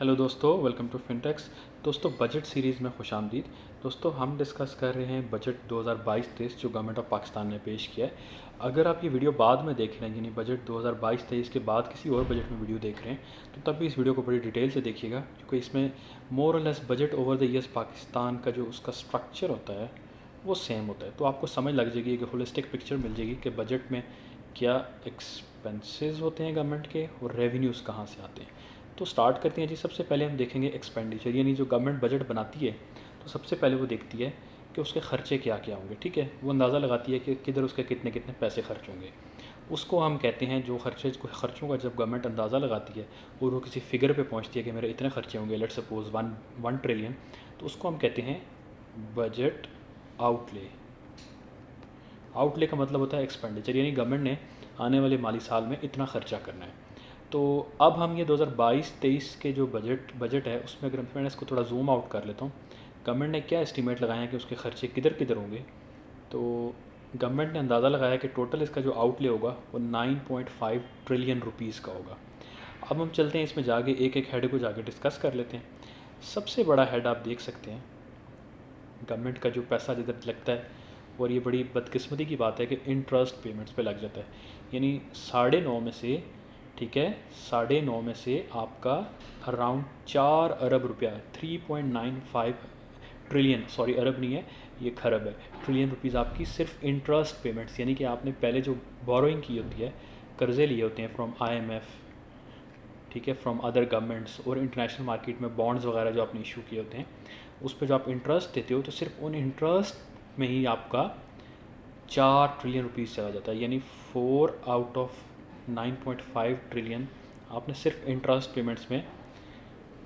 Hello दोस्तों, welcome to फिनटेक्स। दोस्तों, budget series में खुशामदीद। दोस्तों, हम डिस्कस कर रहे हैं बजट 2022-23 जो गवर्नमेंट ऑफ पाकिस्तान ने पेश किया है। अगर आप ये वीडियो बाद में देख रहे हैं, यानी बजट 2022-23 के बाद किसी और बजट में वीडियो देख रहे हैं, तो तब भी इस वीडियो को बड़ी डिटेल से देखिएगा, क्योंकि इसमें मोर और less budget over the years Pakistan का जो उसका स्ट्रक्चर होता है वो सेम होता है। तो आपको समझ लग जाएगी, एक होलिस्टिक पिक्चर मिल जाएगी कि बजट में क्या एक्सपेंसेस होते हैं गवर्नमेंट के और रेवेन्यूज़ कहाँ से आते हैं। तो स्टार्ट करते हैं जी। सबसे पहले हम देखेंगे एक्सपेंडिचर, यानी जो गवर्नमेंट बजट बनाती है तो सबसे पहले वो देखती है कि उसके खर्चे क्या क्या होंगे। ठीक है, वो अंदाज़ा लगाती है कि किधर उसके कितने कितने पैसे खर्च होंगे। उसको हम कहते हैं, जो खर्चों का जब गवर्नमेंट अंदाज़ा लगाती है और वो किसी फिगर पे पहुंचती है कि मेरे इतने खर्चे होंगे, लेट्स सपोज वन ट्रिलियन, तो उसको हम कहते हैं बजट आउटले। आउटले का मतलब होता है एक्सपेंडिचर, यानी गवर्नमेंट ने आने वाले माली साल में इतना खर्चा करना है। तो अब हम ये 2022-23 के जो बजट है उसमें अगर मैं इसको थोड़ा जूम आउट कर लेता हूँ, गवर्नमेंट ने क्या एस्टीमेट लगाए हैं कि उसके खर्चे किधर किधर होंगे। तो गवर्नमेंट ने अंदाज़ा लगाया कि टोटल इसका जो आउटले होगा वो 9.5 ट्रिलियन रुपीज़ का होगा। अब हम चलते हैं इसमें जाके एक एक हेड को जाके डिस्कस कर लेते हैं। सबसे बड़ा हेड आप देख सकते हैं, गवर्नमेंट का जो पैसा जिधर लगता है, और ये बड़ी बदकिस्मती की बात है कि इंटरेस्ट पेमेंट्स पे लग जाता है। यानी 9.5 में से, ठीक है, 9.5 में से आपका अराउंड 4 अरब रुपया, 3.95 ट्रिलियन, सॉरी अरब नहीं है ये खरब है, ट्रिलियन रुपीज़ आपकी सिर्फ इंटरेस्ट पेमेंट्स, यानी कि आपने पहले जो बोरोइंग की होती है, कर्ज़े लिए होते हैं फ्रॉम IMF, ठीक है, फ्रॉम अदर गवर्नमेंट्स, और इंटरनेशनल मार्केट में बॉन्ड्स वगैरह जो आपने इशू किए होते हैं, उस पर जो आप इंटरेस्ट देते हो, तो सिर्फ उन इंटरेस्ट में ही आपका 4 ट्रिलियन रुपीज़ चला जाता है। यानी 4 आउट ऑफ 9.5 ट्रिलियन आपने सिर्फ इंटरेस्ट पेमेंट्स में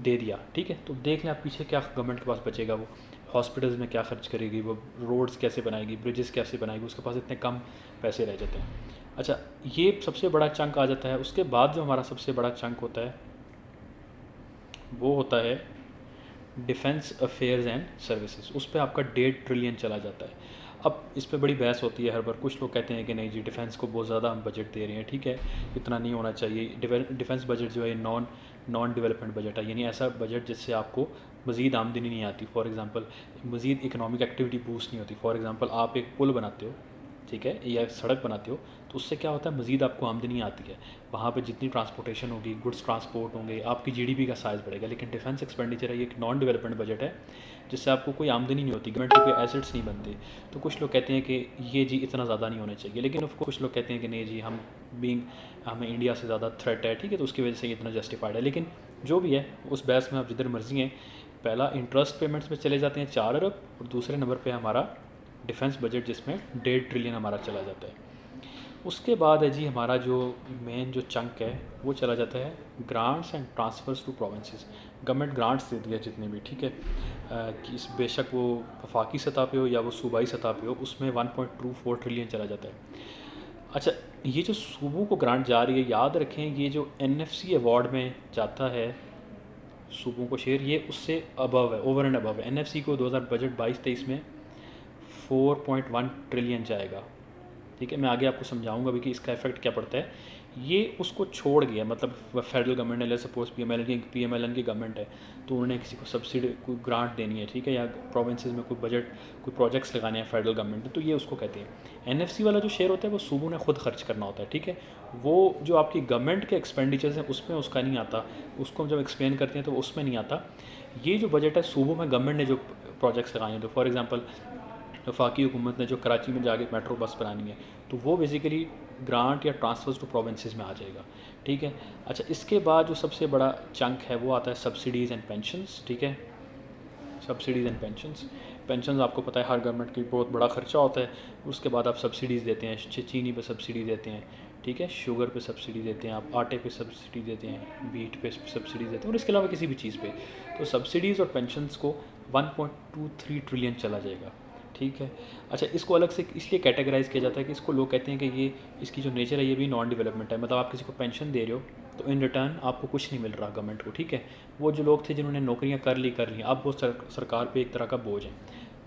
दे दिया। ठीक है, तो देख लें आप पीछे क्या गवर्नमेंट के पास बचेगा। वो हॉस्पिटल्स में क्या खर्च करेगी, वो रोड्स कैसे बनाएगी, ब्रिजेस कैसे बनाएगी, उसके पास इतने कम पैसे रह जाते हैं। अच्छा, ये सबसे बड़ा चंक आ जाता है। उसके बाद जो हमारा सबसे बड़ा चंक होता है वो होता है डिफेंस अफेयर्स एंड सर्विसेज। उस पर आपका 1.5 ट्रिलियन चला जाता है। अब इस पर बड़ी बहस होती है हर बार। कुछ लोग कहते हैं कि नहीं जी, डिफेंस को बहुत ज़्यादा हम बजट दे रहे हैं, ठीक है, इतना नहीं होना चाहिए। डिफेंस बजट जो है नॉन डेवलपमेंट बजट है, यानी ऐसा बजट जिससे आपको मज़ीद आमदनी नहीं आती। फॉर एग्ज़ाम्पल, मज़ीद इकनॉमिक एक्टिविटी बूस्ट नहीं होती। फॉर एग्ज़ाम्पल, आप एक पुल बनाते हो, ठीक है, या सड़क बनाते हो, तो उससे क्या होता है, मज़ीद आपको आमदनी आती है। वहाँ पे जितनी ट्रांसपोर्टेशन होगी, गुड्स ट्रांसपोर्ट होंगे, आपकी जीडीपी का साइज़ बढ़ेगा। लेकिन डिफेंस एक्सपेंडिचर है, ये एक नॉन डेवलपमेंट बजट है जिससे आपको कोई आमदनी नहीं होती, गवर्नमेंट के कोई एसेट्स नहीं बनते। तो कुछ लोग कहते हैं कि ये जी इतना ज़्यादा नहीं होना चाहिए, लेकिन ऑफ कुछ लोग कहते हैं कि नहीं जी, हमें इंडिया से ज़्यादा थ्रेट है, ठीक है, तो उसकी वजह से ये इतना जस्टिफाइड है। लेकिन जो भी है, उस बहस में आप जिधर मर्जी हैं, पहला इंटरेस्ट पेमेंट्स में चले जाते हैं 4 अरब, और दूसरे नंबर पर हमारा डिफेंस बजट जिसमें 1.5 ट्रिलियन हमारा चला जाता है। उसके बाद है जी हमारा जो मेन जो चंक है वो चला जाता है grants and transfers to provinces. Government grants देती है जितने भी, ठीक है, कि बेशक वो वफाकी सतह पे हो या वो सूबाई सतह पे हो, उसमें 1.24 ट्रिलियन चला जाता है। अच्छा, ये जो सूबों को ग्रांट जा रही है, याद रखें ये जो NFC अवार्ड में जाता है सूबों को शेयर, ये उससे अबव है, ओवर एंड अबव है। NFC को 2000 बजट 22-23 में 4.1 ट्रिलियन जाएगा। ठीक है, मैं आगे आपको समझाऊंगा भी कि इसका इफेक्ट क्या पड़ता है। ये उसको छोड़ गया, मतलब फेडरल गवर्नमेंट ने, ले सपोज PMLN की गवर्नमेंट है, तो उन्होंने किसी को सब्सिडी कोई ग्रांट देनी है, ठीक है, या प्रोविंसेस में कोई बजट कोई प्रोजेक्ट्स लगाने हैं फेडरल गवर्नमेंट ने, तो ये उसको कहते हैं। NFC वाला जो शेयर होता है वो सूबों ने खुद खर्च करना होता है, ठीक है, वो जो आपकी गवर्नमेंट के एक्सपेंडिचर्स हैं उसमें उसका नहीं आता, उसको हम जब एक्सप्लेन करते हैं तो उसमें नहीं आता। ये जो बजट है सूबों में गवर्नमेंट ने जो प्रोजेक्ट्स लगाए हैं, तो फॉर एग्जाम्पल वफाकी हुकूमत ने जो कराची में जाके मेट्रो बस बनानी है, तो वो बेसिकली ग्रांट या ट्रांसफर्स टू प्रोविंसेस में आ जाएगा, ठीक है। अच्छा, इसके बाद जो सबसे बड़ा चंक है वो आता है सब्सिडीज़ एंड पेंशन्स, ठीक है, सब्सिडीज़ एंड पेंशन्स आपको पता है हर गवर्नमेंट की बहुत बड़ा खर्चा होता है। उसके बाद आप सब्सिडीज़ देते हैं, चीनी पे सब्सिडी देते हैं, ठीक है, शुगर पे सब्सिडी देते हैं, आप आटे पे सब्सिडी देते हैं, वीट पे सब्सिडी देते हैं, और इसके अलावा किसी भी चीज़ पे। तो सब्सिडीज़ और पेंशन्स को 1.23 ट्रिलियन चला जाएगा, ठीक है। अच्छा, इसको अलग से इसलिए कैटेगराइज़ किया जाता है कि इसको लोग कहते हैं कि ये इसकी जो नेचर है ये भी नॉन डेवलपमेंट है। मतलब आप किसी को पेंशन दे रहे हो तो इन रिटर्न आपको कुछ नहीं मिल रहा गवर्नमेंट को, ठीक है। वो जो लोग थे जिन्होंने नौकरियां कर ली, अब वो सरकार पे एक तरह का बोझ है।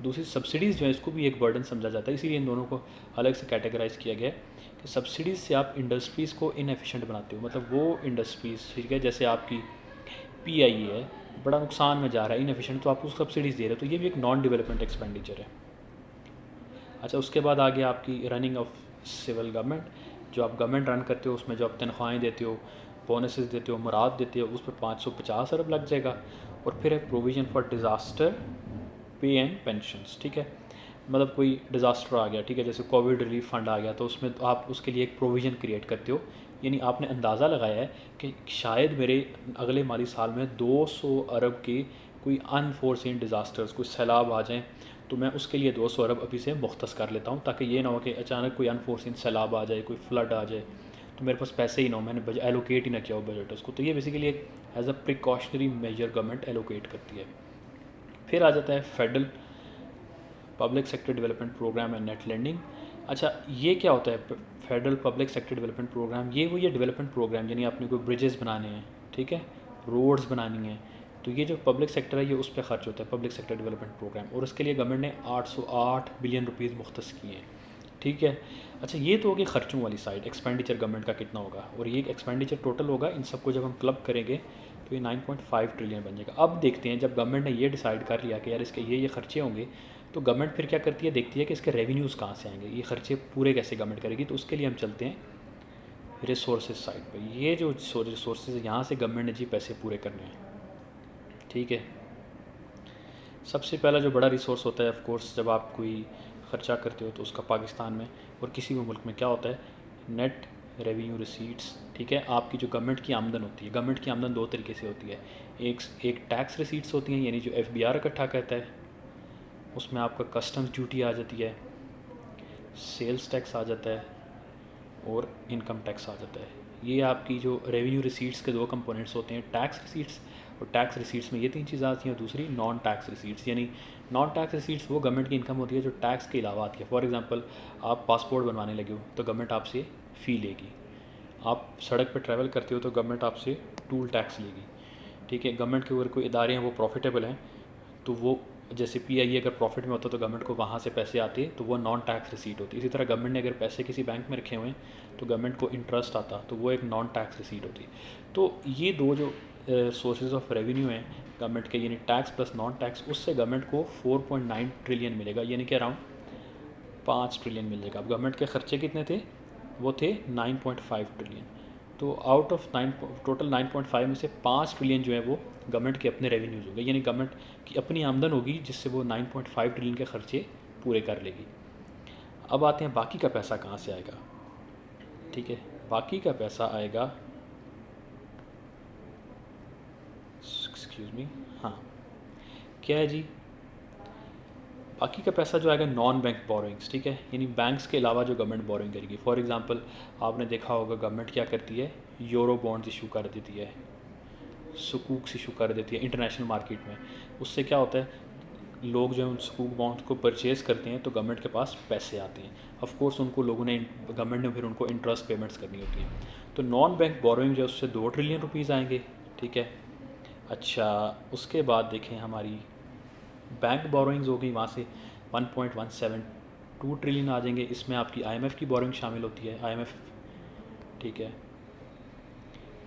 दूसरी सब्सिडीज़ जो है इसको भी एक बर्डन समझा जाता है, इसीलिए इन दोनों को अलग से कैटेगराइज़ किया गया है कि सब्सिडीज़ से आप इंडस्ट्रीज़ को इनएफिशिएंट बनाते हो। मतलब वो इंडस्ट्रीज़, ठीक है, जैसे आपकी PIE है, बड़ा नुकसान में जा रहा है, इनएफिशिएंट, तो आप उसको सब्सिडीज़ दे रहे हो, तो ये भी एक नॉन डेवलपमेंट एक्सपेंडिचर है। अच्छा, उसके बाद आ गया आपकी रनिंग ऑफ सिविल गवर्नमेंट, जो आप गवर्नमेंट रन करते हो उसमें जो आप तनख्वाहें देते हो, बोनसेस देते हो, मुराद देते हो, उस पर 550 अरब लग जाएगा। और फिर है प्रोविज़न फॉर डिज़ास्टर पे एंड पेंशंस, ठीक है, मतलब कोई डिज़ास्टर आ गया, ठीक है, जैसे कोविड रिलीफ फंड आ गया, तो उसमें तो आप उसके लिए एक प्रोविज़न क्रिएट करते हो, यानी आपने अंदाज़ा लगाया है कि शायद मेरे अगले माली साल में 200 अरब के कोई अनफोर्सिन डिज़ास्टर्स, कोई सैलाब आ जाएँ, तो मैं उसके लिए 200 अरब अभी से मुख्तस कर लेता हूँ, ताकि ये ना हो कि अचानक कोई अनफोर्सिन सैलाब आ जाए, कोई फ्लड आ जाए, तो मेरे पास पैसे ही ना हो, मैंने एलोकेट ही ना किया हो बजट उसको। तो ये बेसिकली एक as a precautionary measure government allocate करती है। फिर आ जाता है federal public sector development programme and net lending. अच्छा, ये क्या होता है federal public sector development programme? ये वही है डेवलपमेंट प्रोग्राम, यानी आपने कोई ब्रिजेस बनाने हैं, ठीक है, रोड्स बनानी है, तो ये जो पब्लिक सेक्टर है ये उस पर खर्च होता है, पब्लिक सेक्टर डेवलपमेंट प्रोग्राम, और उसके लिए गवर्नमेंट ने 808 बिलियन रुपीज़ मुख्तस किए हैं, ठीक है। अच्छा, ये तो होगी खर्चों वाली साइड, एक्सपेंडिचर गवर्नमेंट का कितना होगा, और ये एक्सपेंडिचर टोटल होगा, इन सबको जब हम क्लब करेंगे तो ये 9.5 ट्रिलियन बन जाएगा। अब देखते हैं, जब गवर्नमेंट ने ये डिसाइड कर लिया कि यार इसके ये खर्चे होंगे, तो गवर्नमेंट फिर क्या करती है, देखती है कि इसके रेवेन्यूज़ कहाँ से आएंगे, ये खर्चे पूरे कैसे गवर्नमेंट करेगी। तो उसके लिए हम चलते हैं रिसोर्सेज साइड पे। ये जो रिसोर्सेज है, यहाँ से गवर्नमेंट ने जी पैसे पूरे करने हैं, ठीक है। सबसे पहला जो बड़ा रिसोर्स होता है, ऑफ कोर्स जब आप कोई ख़र्चा करते हो तो उसका पाकिस्तान में और किसी भी मुल्क में क्या होता है, नेट रेवेन्यू रिसीट्स, ठीक है। आपकी जो गवर्नमेंट की आमदन होती है, गवर्नमेंट की आमदन दो तरीके से होती है, एक टैक्स रिसीट्स होती हैं, यानी जो FBR इकट्ठा करता है, उसमें आपका कस्टम्स ड्यूटी आ जाती है, सेल्स टैक्स आ जाता है, और इनकम टैक्स आ जाता है। ये आपकी जो रेवेन्यू रिसीट्स के दो कंपोनेंट्स होते हैं, टैक्स रिसीट्स, और टैक्स रिसीट्स में ये तीन चीज़ें आती हैं, और दूसरी नॉन टैक्स रिसीट्स, यानी नॉन टैक्स रिसीट्स वो गवर्नमेंट की इनकम होती है जो टैक्स के अलावा आती है। फॉर एग्जांपल, आप पासपोर्ट बनवाने लगे हो तो गवर्नमेंट आपसे फ़ी लेगी, आप सड़क पर ट्रैवल करते हो तो गवर्नमेंट आपसे टूल टैक्स लेगी, ठीक है। गवर्नमेंट के अगर कोई इदारे हैं वो प्रॉफिटेबल हैं, तो वो जैसे PIE अगर प्रॉफिट में होता तो गवर्नमेंट को वहाँ से पैसे आते, तो वो नॉन टैक्स रिसीट होती। इसी तरह गवर्नमेंट ने अगर पैसे किसी बैंक में रखे हुए हैं तो गवर्नमेंट को इंटरेस्ट आता, तो वो एक नॉन टैक्स रिसीट होती। तो ये दो जो सोर्सेज ऑफ रेवेन्यू हैं गवर्नमेंट के, यानी टैक्स प्लस नॉन टैक्स, उससे गवर्नमेंट को 4.9 ट्रिलियन मिलेगा, यानी कि अराउंड 5 ट्रिलियन मिल जाएगा। अब गवर्नमेंट के खर्चे कितने थे, वो थे 9.5 ट्रिलियन। तो आउट ऑफ टोटल 9.5 में से 5 ट्रिलियन जो है वो गवर्नमेंट के अपने रेवेन्यूज़ होंगे, यानी गवर्नमेंट की अपनी आमदन होगी जिससे वो 9.5 ट्रिलियन के खर्चे पूरे कर लेगी। अब आते हैं बाकी का पैसा कहाँ से आएगा, ठीक है। बाकी का पैसा आएगा, एक्सक्यूज़ मी, हाँ, क्या है जी, बाकी का पैसा जो आएगा नॉन बैंक बोरोइंग्स, ठीक है, यानी बैंक्स के अलावा जो गवर्नमेंट बोरोइंग करेगी। फॉर एग्जांपल, आपने देखा होगा गवर्नमेंट क्या करती है, यूरो बॉन्ड्स इशू कर देती है, सुकूक्स इशू कर देती है इंटरनेशनल मार्केट में। उससे क्या होता है, लोग जो है उन सुकूक बॉन्ड्स को परचेज़ करते हैं तो गवर्नमेंट के पास पैसे आते हैं। ऑफ कोर्स उनको लोगों ने, गवर्नमेंट ने फिर उनको इंटरेस्ट पेमेंट्स करनी होती हैं। तो नॉन बैंक बोरोइंग जो है उससे 2 ट्रिलियन रुपीज़ आएंगे, ठीक है। अच्छा, उसके बाद देखें हमारी बैंक बोरोइंग्स हो गई, वहाँ से 1.172 ट्रिलियन आ जाएंगे। इसमें आपकी IMF की बोरोइंग शामिल होती है, IMF, ठीक है।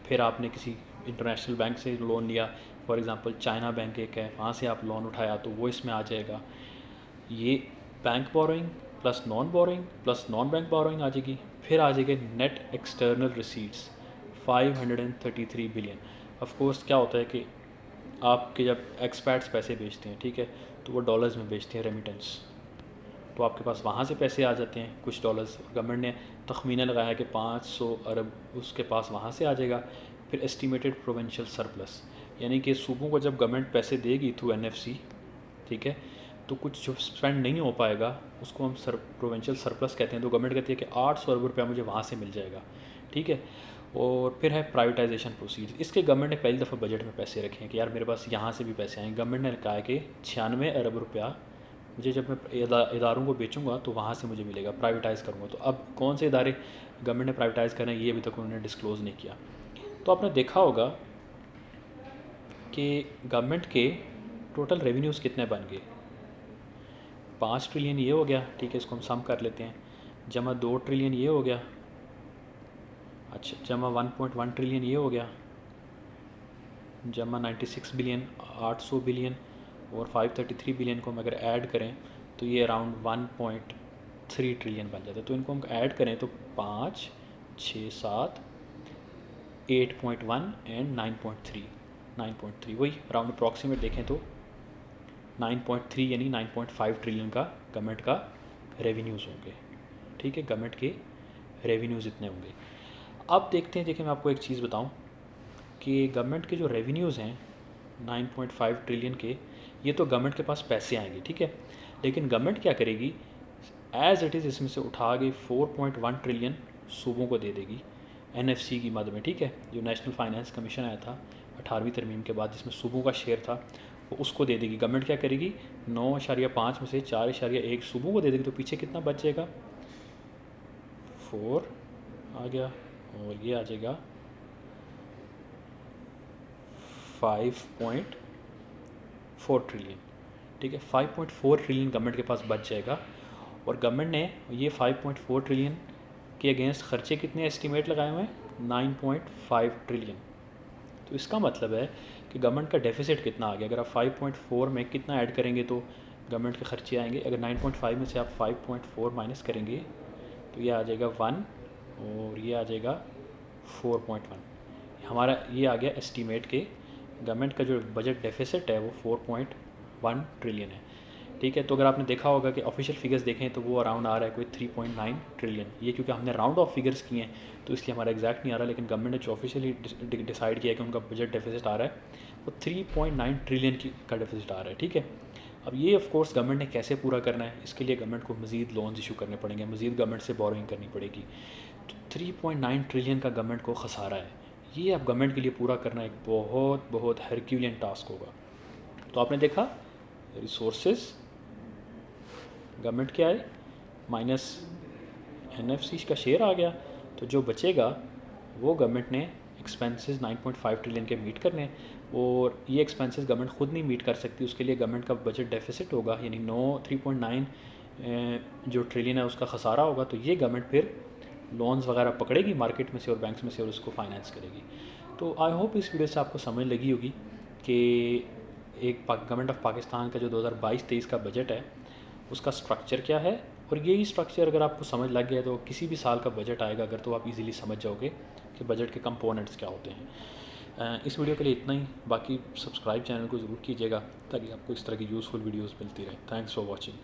फिर आपने किसी इंटरनेशनल बैंक से लोन लिया, फॉर एग्जांपल चाइना बैंक एक है, वहाँ से आप लोन उठाया तो वो इसमें आ जाएगा। ये bank borrowing plus non bank borrowing आ जाएगी। फिर आ जाएगी net external receipts 533 billion. Of course क्या होता है कि आपके जब एक्सपैट्स पैसे बेचते हैं, ठीक है, तो वो डॉलर्स में बेचते हैं, रेमिटेंस, तो आपके पास वहाँ से पैसे आ जाते हैं कुछ डॉलर्स। गवर्नमेंट ने तखमीना लगाया कि 500 अरब उसके पास वहाँ से आ जाएगा। फिर एस्टिमेटेड प्रोविंशियल सरप्लस, यानी कि सूबों को जब गवर्नमेंट पैसे देगी थ्रू NFC, ठीक है, तो कुछ जो स्पेंड नहीं हो पाएगा उसको हम प्रोविंशियल सरप्लस कहते हैं। तो गवर्नमेंट कहती है कि 800 अरब रुपया मुझे वहाँ से मिल जाएगा, ठीक है। और फिर है प्राइवेटाइजेशन प्रोसीड, इसके गवर्नमेंट ने पहली दफ़ा बजट में पैसे रखे हैं कि यार मेरे पास यहाँ से भी पैसे आएँ। गवर्नमेंट ने कहा है कि 96 अरब रुपया मुझे जब मैं इदारों को बेचूंगा तो वहाँ से मुझे मिलेगा, प्राइवेटाइज़ करूँगा। तो अब कौन से इदारे गवर्नमेंट ने प्राइवेटाइज़ करना है ये अभी तक उन्होंने डिस्क्लोज़ नहीं किया। तो आपने देखा होगा कि गवर्नमेंट के टोटल रेवेन्यूज़ कितने बन गए, 5 ट्रिलियन ये हो गया, ठीक है, इसको हम सम कर लेते हैं, जमा 2 ट्रिलियन ये हो गया, अच्छा, जमा 1.1 ट्रिलियन ये हो गया, जमा 96 बिलियन, 800 बिलियन और 533 बिलियन को हम अगर ऐड करें तो ये अराउंड 1.3 ट्रिलियन बन जाता है। तो इनको हम ऐड करें तो 5, 6, 7, 8.1 एंड 9.3 वही अराउंड अप्रॉक्सीमेट देखें तो 9.3 यानी 9.5 ट्रिलियन का गवर्नमेंट का रेवेन्यूज़ होंगे। ठीक है, गवर्नमेंट के रेवेन्यूज़ इतने होंगे। अब देखते हैं, देखिए मैं आपको एक चीज़ बताऊं कि गवर्नमेंट के जो रेवेन्यूज़ हैं 9.5 ट्रिलियन के, ये तो गवर्नमेंट के पास पैसे आएंगे, ठीक है। लेकिन गवर्नमेंट क्या करेगी, एज़ इट इज़ इसमें से उठा के 4.1 ट्रिलियन सूबों को दे देगी NFC की मद में, ठीक है। जो नेशनल फाइनेंस कमीशन आया था 18वीं तरमीम के बाद, जिसमें सूबों का शेयर था, वो उसको दे देगी। गवर्नमेंट क्या करेगी, 9.5 में से 4.1 सूबों को दे देगी। तो पीछे कितना बच जाएगा, 4 आ गया और ये आ जाएगा 5.4 ट्रिलियन, ठीक है। 5.4 ट्रिलियन गवर्नमेंट के पास बच जाएगा। और गवर्नमेंट ने ये 5.4 ट्रिलियन के अगेंस्ट खर्चे कितने एस्टीमेट लगाए हुए हैं, 9.5 ट्रिलियन। तो इसका मतलब है कि गवर्नमेंट का डेफिसिट कितना आ गया। अगर आप 5.4 में कितना ऐड करेंगे तो गवर्नमेंट के खर्चे आएंगे। अगर 9.5 में से आप 5.4 माइनस करेंगे तो ये आ जाएगा 1 और ये आ जाएगा 4.1। हमारा ये आ गया एस्टीमेट के गवर्नमेंट का जो बजट डेफिसिट है वो 4.1 ट्रिलियन है, ठीक है। तो अगर आपने देखा होगा कि ऑफिशियल फिगर्स देखें तो वो अराउंड आ रहा है कोई 3.9 ट्रिलियन। ये क्योंकि हमने राउंड ऑफ फिगर्स किए हैं तो इसलिए हमारा एग्जैक्ट नहीं आ रहा, लेकिन गवर्नमेंट ने जो ऑफिशियली डिसाइड किया कि उनका बजट डेफिसिट आ रहा है वो 3.9 ट्रिलियन का डेफिसिट आ रहा है, ठीक है। अब ये ऑफ कोर्स गवर्नमेंट ने कैसे पूरा करना है, इसके लिए गवर्नमेंट को मज़ीद लोन्स इशू करने पड़ेंगे, मज़ीद गवर्नमेंट से बोरोइंग करनी पड़ेगी। तो 3.9 ट्रिलियन का गवर्नमेंट को खसारा है, ये अब गवर्नमेंट के लिए पूरा करना एक बहुत बहुत हरक्यूलियन टास्क होगा। तो आपने देखा रिसोर्सेज गवर्नमेंट के आए माइनस NFC का शेयर आ गया, तो जो बचेगा वो गवर्नमेंट ने एक्सपेंसेस 9.5 ट्रिलियन के मीट करने, और ये एक्सपेंसेस गवर्नमेंट ख़ुद नहीं मीट कर सकती। उसके लिए गवर्नमेंट का बजट डेफिसिट होगा, यानी 3.9 जो ट्रिलियन है उसका खसारा होगा। तो ये गवर्नमेंट फिर लोन्स वगैरह पकड़ेगी मार्केट में से और बैंक्स में से और उसको फाइनेंस करेगी। तो आई होप इस वीडियो से आपको समझ लगी होगी कि एक गवर्नमेंट ऑफ पाकिस्तान का जो 2022-23 का बजट है उसका स्ट्रक्चर क्या है। और यही स्ट्रक्चर अगर आपको समझ लग गया तो किसी भी साल का बजट आएगा अगर, तो आप इजीली समझ जाओगे कि बजट के कंपोनेंट्स क्या होते हैं। इस वीडियो के लिए इतना ही, बाकी सब्सक्राइब चैनल को ज़रूर कीजिएगा ताकि आपको इस तरह की यूज़फुल वीडियोस मिलती रहे। Thanks for watching.